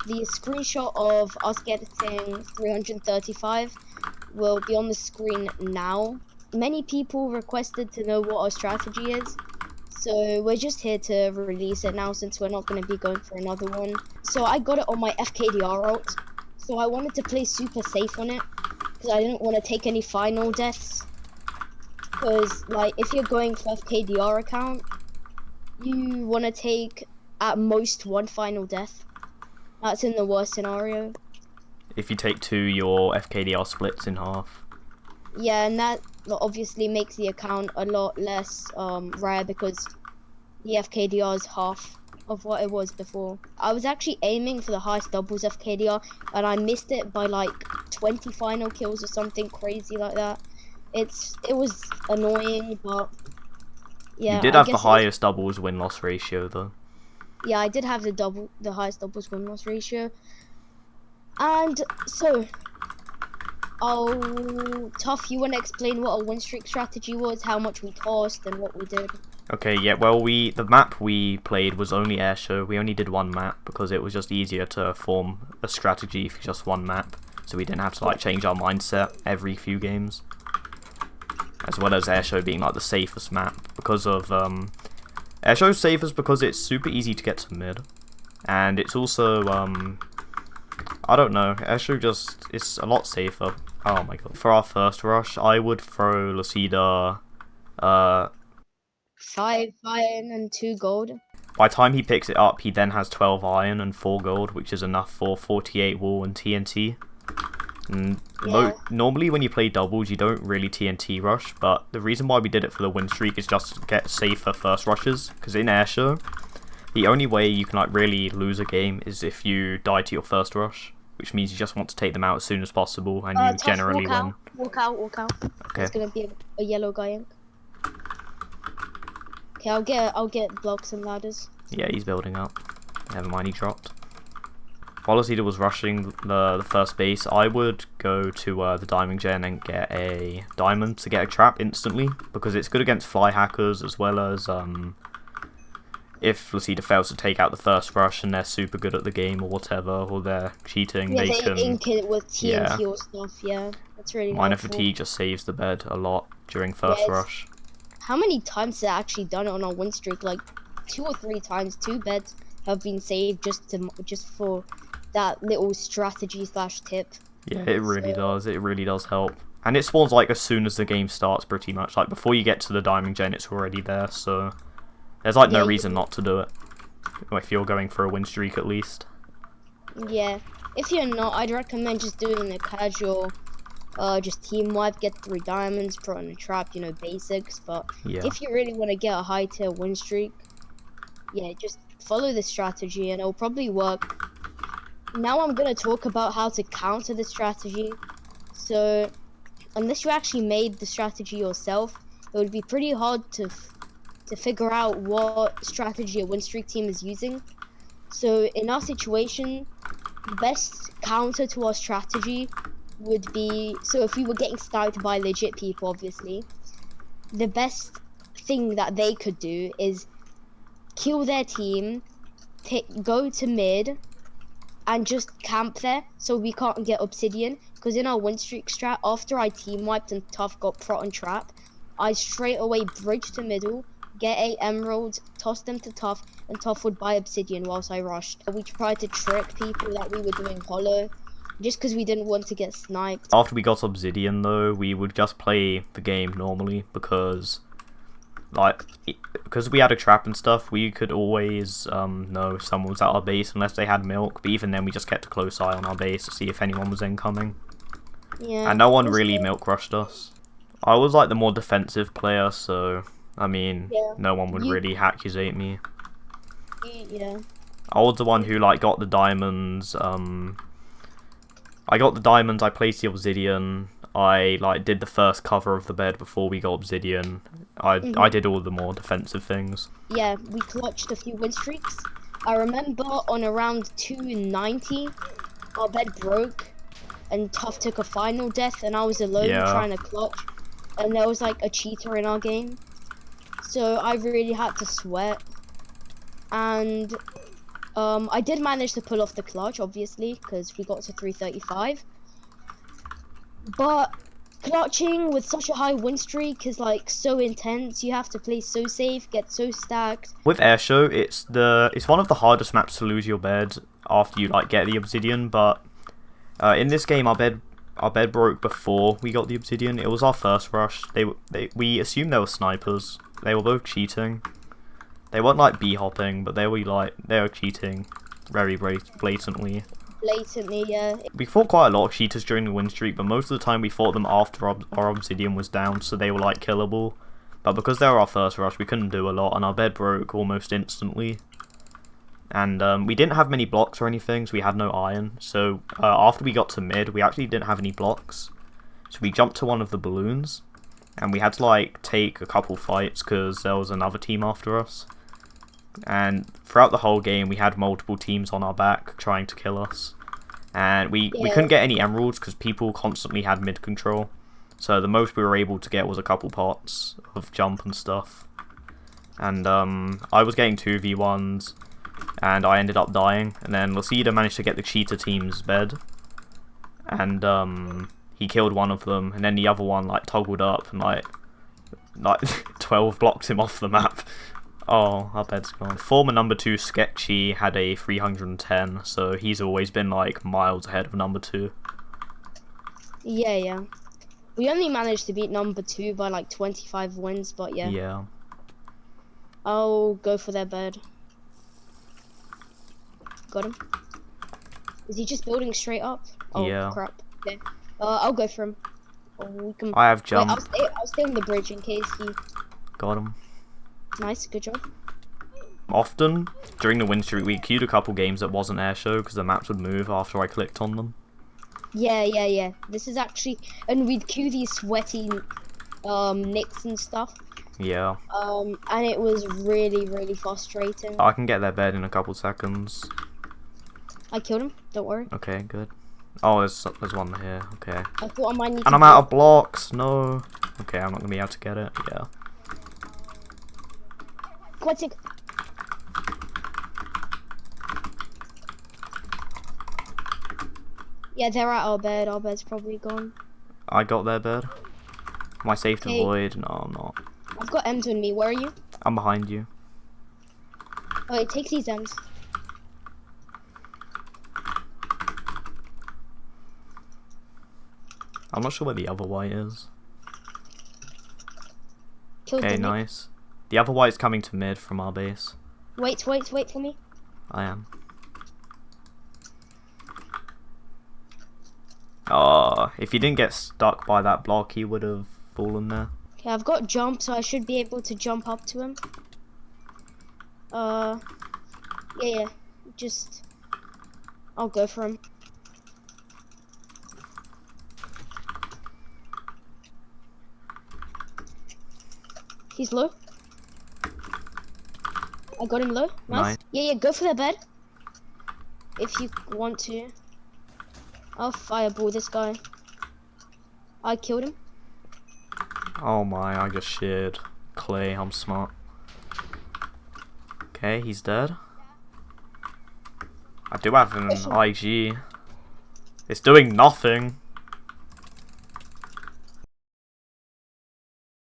the screenshot of us getting 335 will be on the screen now. Many people requested to know what our strategy is, so we're just here to release it now since we're not going to be going for another one. So I got it on my FKDR ult, so I wanted to play super safe on it because I didn't want to take any final deaths. Because like if you're going for FKDR account, you want to take at most one final death. That's in the worst scenario. If you take 2, your FKDR splits in half. Yeah, and that obviously makes the account a lot less rare because the FKDR is half of what it was before. I was actually aiming for the highest doubles FKDR and I missed it by like 20 final kills or something crazy like that. It was annoying, but yeah, You did I have the guess highest doubles win-loss ratio though. yeah, I did have the highest doubles win-loss ratio. And so, Tough, you want to explain what a win streak strategy was, how much we tossed, and what we did? Okay, yeah, well, the map we played was only airshow. We only did one map because it was just easier to form a strategy for just one map, so we didn't have to like change our mindset every few games. As well as airshow being like the safest map because of airshow's safest because it's super easy to get to mid, and it's also I don't know, airshow just it's a lot safer. Oh my god! For our first rush, I would throw Lacida 5 iron and 2 gold. By the time he picks it up, he then has 12 iron and 4 gold, which is enough for 48 wall and TNT. And Yeah. normally when you play doubles, you don't really TNT rush, but the reason why we did it for the win streak is just to get safer first rushes, because in airshow, the only way you can like really lose a game is if you die to your first rush, which means you just want to take them out as soon as possible, and you Tough, generally win. Walk out. Okay. There's gonna be a yellow guy in. Okay, I'll get blocks and ladders. Yeah, he's building up. Never mind, he dropped. While Lacida was rushing the first base, I would go to the diamond gen and get a diamond to get a trap instantly, because it's good against fly hackers, as well as if Lacida fails to take out the first rush and they're super good at the game or whatever, or they're cheating, Yeah, they can ink it with TNT or stuff. Yeah, that's really minor helpful. fatigue just saves the bed a lot during first rush. How many times have I actually done it on our win streak? Like 2 or 3 times. 2 beds have been saved just for that little strategy / tip. Yeah, it really does. It really does help. And it spawns like as soon as the game starts, pretty much. Like before you get to the diamond gen, it's already there. So there's like no reason not to do it if you're going for a win streak at least. Yeah, if you're not, I'd recommend just doing the casual, just team wipe, get 3 diamonds, put on a trap, you know, basics. But Yeah. if you really want to get a high tier win streak, yeah, just follow the strategy and it'll probably work. Now I'm gonna talk about how to counter the strategy. So, unless you actually made the strategy yourself, it would be pretty hard to figure out what strategy a win streak team is using. So in our situation, the best counter to our strategy would be, so if we were getting sniped by legit people, obviously, the best thing that they could do is kill their team, go to mid, and just camp there so we can't get obsidian. Because in our win streak strat, after I team wiped and Tough got prot and trap, I straight away bridge to middle, get 8 emeralds, toss them to Tough, and Tough would buy obsidian whilst I rushed. We tried to trick people that we were doing hollow, just because we didn't want to get sniped. After we got obsidian though, we would just play the game normally, because we had a trap and stuff, we could always know if someone was at our base unless they had milk, but even then we just kept a close eye on our base to see if anyone was incoming. Yeah. And no one really milk rushed us. I was like the more defensive player, so I mean, no one would really accusate me. Yeah. I was the one who like got the diamonds. I got the diamonds, I placed the obsidian, I like did the first cover of the bed before we got obsidian. I did all the more defensive things. Yeah, we clutched a few win streaks. I remember on around 290, our bed broke, and Tough took a final death, and I was alone trying to clutch, and there was like a cheater in our game, so I really had to sweat. And I did manage to pull off the clutch, obviously, because we got to 335. But clutching with such a high win streak is like so intense. You have to play so safe, get so stacked. With Airshow, it's one of the hardest maps to lose your bed after you like get the obsidian. But in this game, our bed broke before we got the obsidian. It was our first rush. We assumed they were snipers. They were both cheating. They weren't like bee hopping, but they were cheating very blatantly. Blatantly, yeah. We fought quite a lot of cheaters during the win streak, but most of the time we fought them after our obsidian was down, so they were like killable. But because they were our first rush, we couldn't do a lot, and our bed broke almost instantly. And we didn't have many blocks or anything, so we had no iron. So after we got to mid, we actually didn't have any blocks. So we jumped to one of the balloons, and we had to like take a couple fights because there was another team after us. And throughout the whole game, we had multiple teams on our back trying to kill us. And we couldn't get any emeralds because people constantly had mid control. So the most we were able to get was a couple pots of jump and stuff. And I was getting 2v1s, and I ended up dying. And then Lacida managed to get the cheater team's bed. And he killed one of them, and then the other one like toggled up and like 12 blocked him off the map. Oh, our bed's gone. Former number 2 Sketchy had a 310, so he's always been like miles ahead of number 2. Yeah. We only managed to beat number 2 by like 25 wins, but yeah. Yeah. I'll go for their bed. Got him. Is he just building straight up? Oh, yeah. Crap. Okay. I'll go for him. Oh, we can... I have jump. Wait, I'll stay on the bridge in case he... Got him. Nice, good job. Often, during the win streak, we queued a couple games that wasn't Airshow because the maps would move after I clicked on them. Yeah. This is actually... And we'd queue these sweaty nicks and stuff. Yeah. And it was really frustrating. I can get their bed in a couple seconds. I killed him, don't worry. Okay, good. Oh, there's one here. Okay. I thought I might need and I'm out of blocks. No. Okay, I'm not gonna be able to get it. Yeah. Quite sick. Yeah, they're at our bed. Our bed's probably gone. I got their bed. Am I safe to Okay. void? No, I'm not. I've got M's on me. Where are you? I'm behind you. Okay, take these M's. I'm not sure where the other white is. Killed Okay, them. nice. The other white's coming to mid from our base. Wait for me. I am. Oh, if he didn't get stuck by that block, he would have fallen there. Okay, I've got jump, so I should be able to jump up to him. Yeah. Just... I'll go for him. He's low. I got him low. Nice. Nice. Yeah, go for the bed. If you want to. I'll fireball this guy. I killed him. Oh my, I just sheared clay, I'm smart. Okay, he's dead. I do have an IG. It's doing nothing.